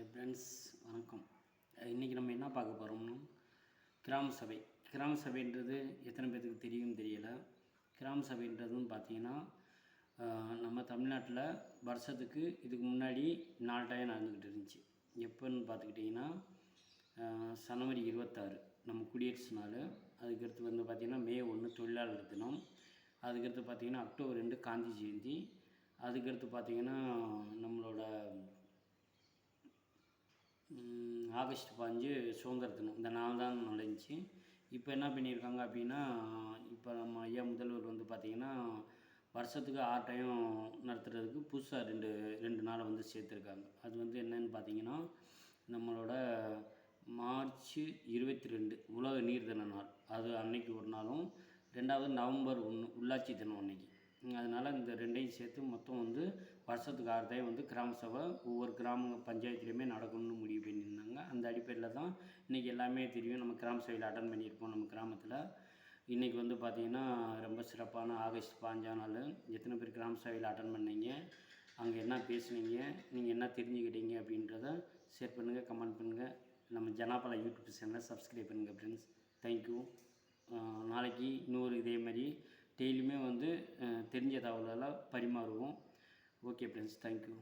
Hi friends, வணக்கம். இன்றைக்கி நம்ம என்ன பார்க்க போகிறோம்னா, கிராம சபை. கிராம சபைன்றது எத்தனை பேர்த்துக்கு தெரியும் தெரியலை. கிராம சபைன்றதுன்னு பார்த்தீங்கன்னா, நம்ம தமிழ்நாட்டில் வருஷத்துக்கு இதுக்கு முன்னாடி 4 டைம் நடந்துக்கிட்டு இருந்துச்சு. எப்போன்னு பார்த்துக்கிட்டிங்கன்னா, ஜனவரி 26 நம்ம குடியரசு நாள். அதுக்கடுத்து வந்து பார்த்திங்கன்னா மே 1 தொழிலாளர் தினம். அதுக்கடுத்து பார்த்திங்கன்னா அக்டோபர் 2 காந்தி ஜெயந்தி. அதுக்கடுத்து பார்த்திங்கன்னா நம்மளோட ஆகஸ்ட் 15 சுதந்திர தினம். இந்த 4 தான் நடந்துச்சு. இப்போ என்ன பண்ணியிருக்காங்க அப்படின்னா, இப்போ நம்ம ஐயா முதல்வர் வந்து பார்த்திங்கன்னா வருஷத்துக்கு 6 டைம் நடத்துகிறதுக்கு புதுசாக ரெண்டு நாளை வந்து சேர்த்துருக்காங்க. அது வந்து என்னன்னு பார்த்திங்கன்னா, நம்மளோட மார்ச் 22 உலக நீர் தின நாள், அது அன்னைக்கு ஒரு நாளும், 2வது நவம்பர் 1 உள்ளாட்சி தினம் அன்னைக்கு. அதனால் இந்த ரெண்டையும் சேர்த்து மொத்தம் வந்து வருஷத்துக்கு 6 டைம் வந்து கிராம சபை ஒவ்வொரு கிராம பஞ்சாயத்துலேயுமே நடக்கணும்னு முடிவு பண்ணியிருந்தாங்க. அந்த அடிப்படையில் தான் இன்றைக்கி எல்லாமே தெரியும். நம்ம கிராம சபையில் அட்டன் பண்ணியிருப்போம். நம்ம கிராமத்தில் இன்றைக்கி வந்து பார்த்திங்கன்னா ரொம்ப சிறப்பான ஆகஸ்ட் 15 நாள். எத்தனை பேர் கிராம சபையில் அட்டன் பண்ணீங்க, அங்கே என்ன பேசுனீங்க, நீங்கள் என்ன தெரிஞ்சுக்கிட்டீங்க அப்படின்றத ஷேர் பண்ணுங்கள், கமெண்ட் பண்ணுங்கள். நம்ம ஜனாபலா யூடியூப் சேனலை சப்ஸ்கிரைப் பண்ணுங்கள் ஃப்ரெண்ட்ஸ். தேங்க்யூ. நாளைக்கு இன்னொரு இதே மாதிரி டெய்லியுமே வந்து தெரிஞ்ச தகவலெல்லாம் பரிமாறுவோம். Okay friends, thank you.